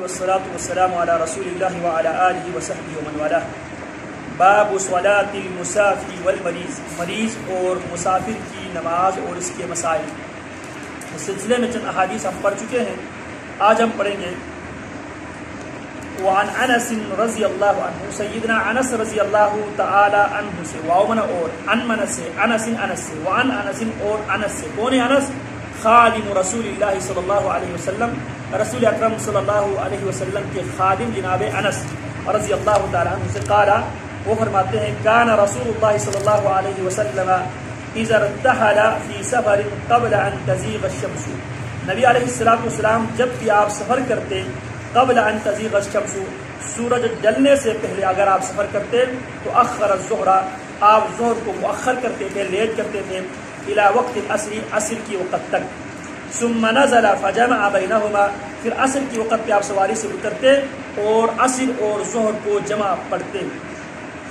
والصلاة والسلام على رسول الله وعلى آله وصحبه ومن والاه. باب صلاة المسافر والمریض، مریض اور مسافر کی نماز اور اس کے مسائل. اس سلسلے میں چند احادیث ہم پڑھ چکے ہیں، آج ہم پڑھیں گے. وعن انس رضی اللہ عنہ، سیدنا انس رضی اللہ تعالی عنہ سے، واؤمن اور ان سے، انس سے، وعن انس اور انس سے. کون ہے انس؟ خادم رسول اللہ صلی اللہ علیہ وسلم، رسول اکرم صلی اللہ علیہ وسلم کے خادم جناب انس رضی اللہ تعالی عنہ سے. قال، وہ فرماتے ہیں، کان رسول اللہ صلی اللہ علیہ وسلم اذا ارتحل فی سفر قبل ان تزیغ الشمس. نبی علیہ السلام جب بھی آپ سفر کرتے، قبل ان تزیغ الشمس، سورج ڈلنے سے پہلے اگر آپ سفر کرتے تو اخر الظہر، آپ ظہر کو مؤخر کرتے تھے، لیٹ کرتے تھے، الى وقت العصر، عصر کی وقت تک. ثم نزل فجمع بینہما، پھر عصر کی وقت پہ آپ سواری سے اترتے اور عصر اور ظہر کو جمع پڑھتے.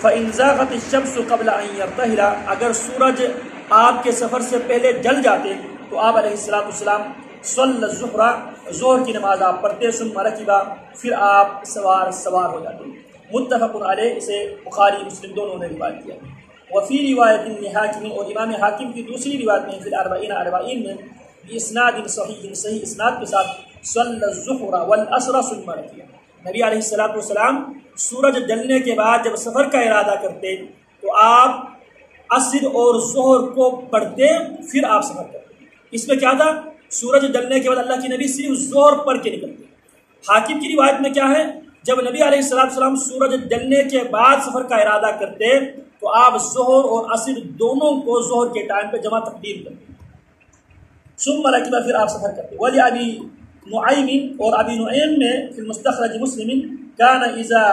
فإن زاغت الشمس قبل ان يرتحل، اگر سورج آپ کے سفر سے پہلے ڈل جاتے تو آپ علیہ السلام صلی الظہر، ظہر کی نماز آپ پڑھتے. ثم رکبا، پھر آپ سوار ہو جاتے. متفق علیہ، اسے بخاری مسلم دونوں نے روایت کیا. وفی روایت حاکم، اور امام حاکم کی دوسری روایت میں، فی الاربعین میں، باسناد صحیح، صحیح اسناد کے ساتھ، صلی الظہر والعصر ثم رکبا. نبی علیہ السلام سورج ڈلنے کے بعد جب سفر کا ارادہ کرتے تو آپ عصر اور ظہر کو پڑھتے، پھر آپ سفر کرتے. اس میں کیا تھا؟ سورج ڈلنے کے بعد اللہ کے نبی صرف ظہر پڑھ کے نکلتے. حاکم کی روایت میں کیا ہے؟ جب نبی علیہ السلام سورج ڈلنے کے بعد سفر کا ارادہ کرتے تو آپ ظہر اور عصر دونوں کو ظہر کے ٹائم پہ جمع تقدیم کرتے. ثم رکبا، پھر آپ سفر کرتے. ولی ابی نعیم، اور ابی نعیم میں فی المستخرج مسلم، کان اذا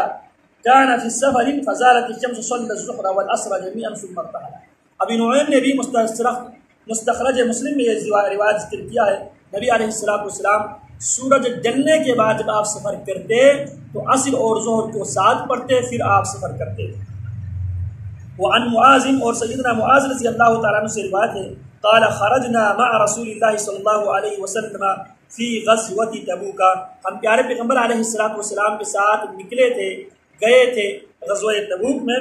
کان فی السفر فزالت الشمس صلی الظہر والعصر جميعا ثم ارتحل. ابی نعیم نے بھی مستخرج مسلم میں یہ روایت ذکر کیا ہے. نبی علیہ السلام سورج ڈلنے کے بعد جب آپ سفر کرتے تو عصر اور ظہر کو ساتھ پڑھتے، پھر آپ سفر کرتے. وعن معاذ، اور سیدنا معاذ رضی اللہ تعالیٰ عنہ سے روایت ہے، قال خرجنا مع رسول اللہ صلی اللہ علیہ وسلم فی غزوۃ تبوک، ہم پیارے پیغمبر علیہ السلام کے ساتھ نکلے تھے، گئے تھے غزوہ تبوک میں.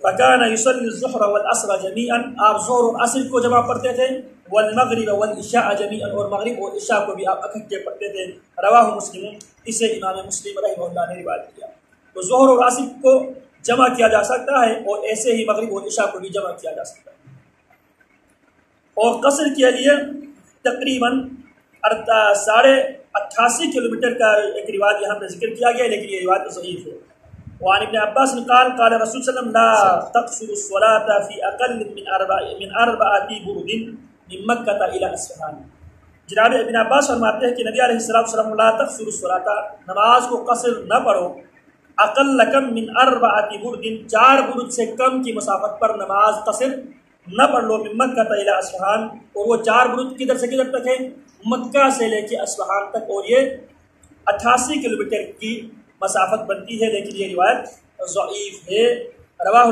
فکان یصلی الظہر والعصر جميعا، آپ ظہر اور عصر کو جمع پڑھتے تھے. والمغرب والعشاء جميعا، اور مغرب اور عشاء کو بھی آپ اکٹھے پڑھتے تھے. رواہ مسلم، اسے امام مسلم رحمہ اللہ نے روایت کیا. تو ظہر اور عصر کو جمع کیا جا سکتا ہے، اور ایسے ہی مغرب اور عشاء کو بھی جمع کیا جا سکتا ہے. اور قصر کے لیے تقریباً 88.5 کلومیٹر کا ایک روایت یہاں پہ ذکر کیا گیا، لیکن یہ روایت ضعیف ہے. وعن ابن عباس قال قال رسول صلی اللہ علیہ وسلم لا تقصر الصلاة في اقل من 4 برد من مکہ الى اصفہان. جناب ابن عباس فرماتے ہیں کہ نبی علیہ السلام لا تقصر الصلاة، نماز کو قصر نہ پڑھو، اقل کم من 4 برد، 4 برد سے کم کی مسافت پر نماز قصر نہ پڑھ لو. من مکہ الى اصفہان، اور وہ 4 برد کدھر سے کدھر تک ہے؟ مکہ سے لے کے اصفہان تک، اور یہ 88 کلومیٹر کی مسافت بنتی ہے، لیکن یہ روایت ضعیف ہے. رواہ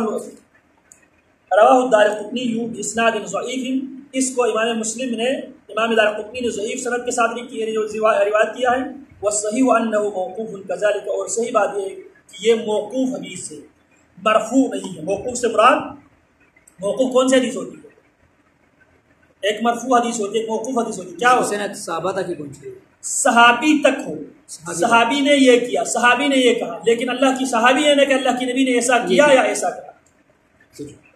الدارقطنی باسناد ضعیف، اس کو امام مسلم نے، امام دارقطنی نے ضعیف سند کے ساتھ روایت کیا ہے. والصحیح انہ موقوف کذالک، اور صحیح بات یہ ہے کہ یہ موقوف حدیث ہے، مرفوع نہیں ہے. موقوف سے مراد، موقوف کون سی حدیث ہوتی ہے؟ ایک مرفوع حدیث ہوتی ہے، ایک موقوف حدیث ہوتی ہے. کیا ہوتا ہے؟ صحابہ تک ہی پہنچے، صحابی تک ہو، صحابی نے یہ کیا، صحابی نے یہ کہا، لیکن اللہ کی صحابی ہے کہ اللہ کے نبی نے ایسا کیا یا ایسا کہا.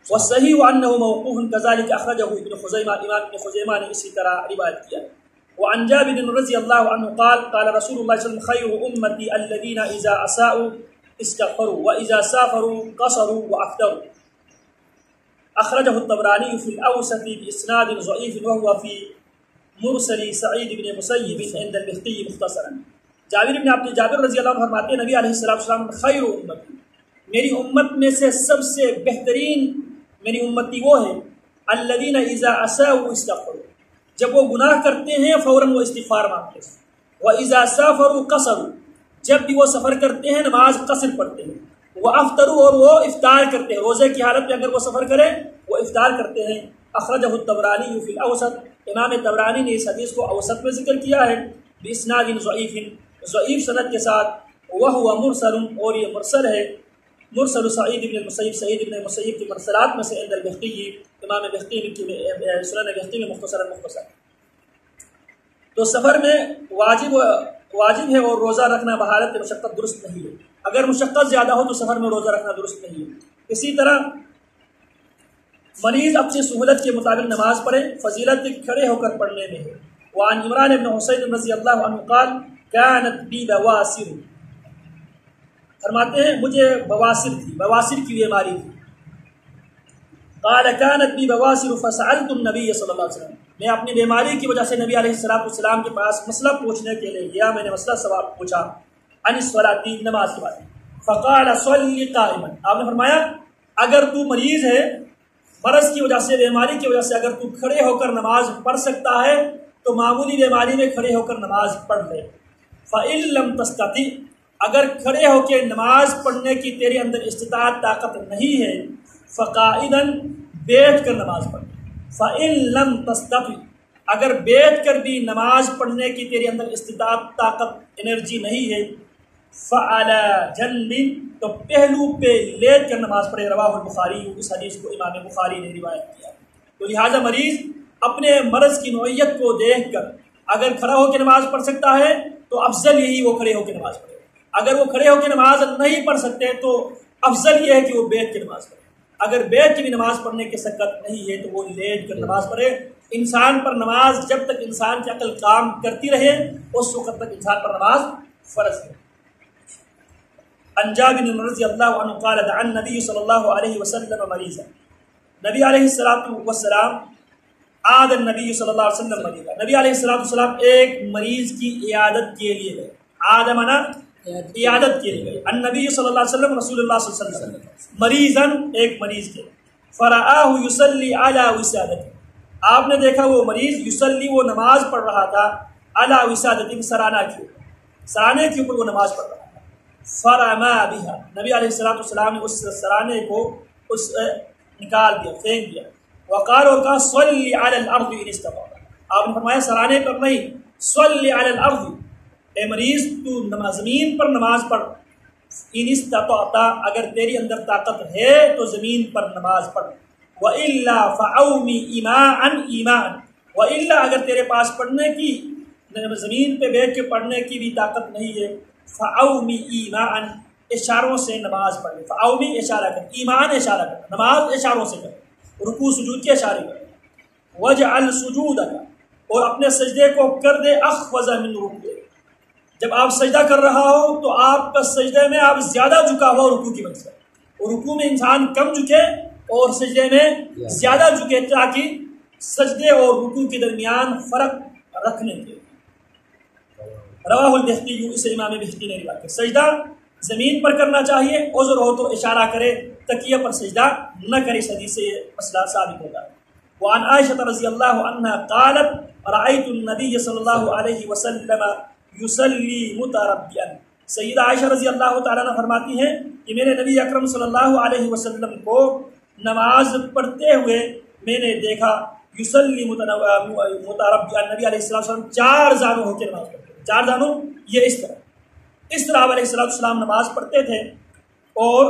والصحیح انہ موقوف کذالک اخرجہ ابن خزیمہ، امام ابن خزیمہ نے اسی طرح روایت کیا. وعن جابر رضی اللہ عنہ قال قال رسول اللہ صلی اللہ علیہ وسلم خیر امتی الذین اذا اساءوا استغفروا واذا سافروا قصروا وافطروا. اخرجہ الطبرانی فی الاوسط باسناد ضعیف وهو فی مرسل سعید بن مسیب عند البختی مختصرا. جابر رضی اللہ عنہ فرماتے ہیں، نبی علیہ السلام خیر امتی، میری امت میں سے سب سے بہترین میری امتی وہ ہے، الذین اذا اساءوا استغفروا، جب وہ گناہ کرتے ہیں فوراً وہ استغفار مانگتے ہیں. واذا سافروا قصروا، جب بھی وہ سفر کرتے ہیں نماز قصر پڑھتے ہیں. وافطروا، اور وہ افطار کرتے ہیں، روزے کی حالت میں اگر وہ سفر کریں وہ افطار کرتے ہیں. اخرجہ الطبرانی فی الاوسط، امام طبرانی نے اس حدیث کو اوسط میں ذکر کیا ہے، باسناد ضعیف، ضعیف سند کے ساتھ، وہ مرسل، اور یہ مرسل ہے، مرسل سعید بن المسیب، سعید بن المسیب کی مرسلات میں سے عند البختی، امام بختی کی سنن بختی میں مختصر۔ تو سفر میں واجب ہے اور روزہ رکھنا بحالت مشقت درست نہیں ہے۔ اگر مشقت زیادہ ہو تو سفر میں روزہ رکھنا درست نہیں ہے۔ اسی طرح مریض اپنی سہولت کے مطابق نماز پڑھے، فضیلت کھڑے ہو کر پڑھنے میں ہے۔ وعن عمران بن حسین رضی اللہ عنہ قال كانت بی بواسر، فرماتے ہیں مجھے بواسر تھی، بواسر کی بیماری تھی۔ قال كانت بی بواسر فسألت النبی صلی اللہ علیہ وسلم، میں اپنی بیماری کی وجہ سے نبی علیہ السلام کے پاس مسئلہ پوچھنے کے لیے گیا، میں نے مسئلہ سوال پوچھا عن الصلاۃ، نماز کے بارے میں۔ فقال صلی قائما، آپ نے فرمایا اگر تو مریض ہے، مرض کی وجہ سے، بیماری کی وجہ سے اگر تو کھڑے ہو کر نماز پڑھ سکتا ہے تو معمولی بیماری میں کھڑے ہو کر نماز پڑھ لے۔ فإن لم تستطع، اگر کھڑے ہو کے نماز پڑھنے کی تیرے اندر استطاعت طاقت نہیں ہے، فقائدا، بیٹھ کر نماز پڑھ۔ فإن لم تستطع، اگر بیٹھ کر بھی نماز پڑھنے کی تیرے اندر استطاعت طاقت انرجی نہیں ہے، فعلی جنب، تو پہلو پہ لیٹ کر نماز پڑھے۔ رواہ البخاری، اس حدیث کو امام بخاری نے روایت کیا۔ تو لہٰذا مریض اپنے مرض کی نوعیت کو دیکھ کر اگر کھڑا ہو کے نماز پڑھ سکتا ہے تو افضل یہی وہ کھڑے ہو کے نماز پڑھے۔ اگر وہ کھڑے ہو کے نماز نہیں پڑھ سکتے تو افضل یہ ہے کہ وہ بیٹھ کے نماز پڑھے۔ اگر بیٹھ کے بھی نماز پڑھنے کی سکت نہیں ہے تو وہ لیٹ کر نماز پڑھے۔ انسان پر نماز جب تک انسان کی عقل کام کرتی رہے اس وقت تک انسان پر نماز فرض ہے۔ عن جابر رضی اللہ عنہ قال دعا النبی صلی اللہ علیہ وسلم مریضا، نبی علیہ السلام عاد النبی صلی اللہ علیہ وسلم مریضا، نبی علیہ السلام ایک مریض کی عیادت کے لیے گئے۔ عاد منا عیادت کے لیے گئے۔ النبی صلی اللہ علیہ وسلم، رسول اللہ صلی اللہ علیہ وسلم، مریضاً، ایک مریض کے، فرآہ یصلی علی وسادتہ، آپ نے دیکھا وہ مریض یصلی، وہ نماز پڑھ رہا تھا، علی وسادتہ، سرانا کے اوپر، سرانے کے اوپر وہ نماز پڑھ رہا تھا۔ فرما بہا، نبی علیہ السلام نے اس سرانے کو نکال دیا، پھینک دیا۔ وقال، اور کہا صلی علی الارض ان استطعت، آپ نے فرمایا سرانے پر نہیں، صلی علی الارض، اے مریض تو زمین پر نماز پڑھ، ان استطعت، اگر تیری اندر طاقت ہے تو زمین پر نماز پڑھ۔ وَإِلَّا فَعَوْمِ إِمَاءً إِيمَاءً، وَإِلَّا، اگر تیرے پاس پڑھنے کی، زمین پہ بیٹھ کے پڑھنے کی بھی طاقت نہیں ہے، فَعَوْمِ إِيمَاءً، اشاروں سے نماز پڑھ لے۔ فَعَوْمِ اشارہ کر، ایمان اشارہ کر، نماز اشاروں سے کر، رکوع سجود کے اشارے کر۔ وَجْعَلْ سُجُودَكَ، اور اپنے سجدے کو کر دے أَخْفَضَ مِنْ رُكُوعِكَ، جب آپ سجدہ کر رہا ہو تو آپ کا سجدے میں آپ زیادہ جھکا ہوا رکوع کی وجہ سے، اور رکوع میں انسان کم جھکے اور سجدے میں زیادہ جھکے، تاکہ سجدے اور رکوع کے درمیان فرق رکھنے کے۔ رواہ البختی، اسے امام بختی نے روایت کیا۔ سجدہ زمین پر کرنا چاہیے، عذر ہو تو اشارہ کرے، تکیہ پر سجدہ نہ کرے، اس حدیث سے یہ مسئلہ ثابت ہوتا ہے۔ وعن عائشہ رضی اللہ عنہا قالت رأیت النبی صلی اللہ علیہ وسلم یصلی متربعا، سیدہ عائشہ رضی اللہ تعالیٰ عنہ فرماتی ہیں کہ میں نے نبی اکرم صلی اللہ علیہ وسلم کو نماز پڑھتے ہوئے میں نے دیکھا، یصلی متربعا، نبی علیہ السلام چار زانوں ہو کے نماز پڑھتے تھے۔ چار زانوں، یہ اس طرح آپ علیہ السلام نماز پڑھتے تھے، اور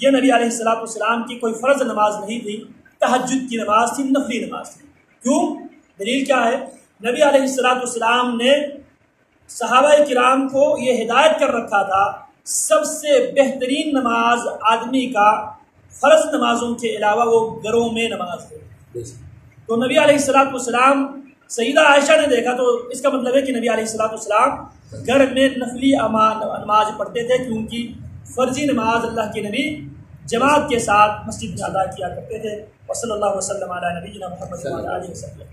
یہ نبی علیہ السلام کی کوئی فرض نماز نہیں تھی، تہجد کی نماز تھی، نفلی نماز تھی۔ کیوں؟ دلیل کیا ہے؟ نبی علیہ السلام نے صحابہ کرام کو یہ ہدایت کر رکھا تھا، سب سے بہترین نماز آدمی کا فرض نمازوں کے علاوہ وہ گھروں میں نماز ہے۔ تو نبی علیہ السلام سیدہ عائشہ نے دیکھا، تو اس کا مطلب ہے کہ نبی علیہ السلام گھر میں نفلی نماز پڑھتے تھے، کیونکہ فرضی نماز اللہ کے نبی جماعت کے ساتھ مسجد میں ادا کیا کرتے تھے۔ وصلی اللہ وسلم علی نبینا محمد وعلی آلہ وسلم۔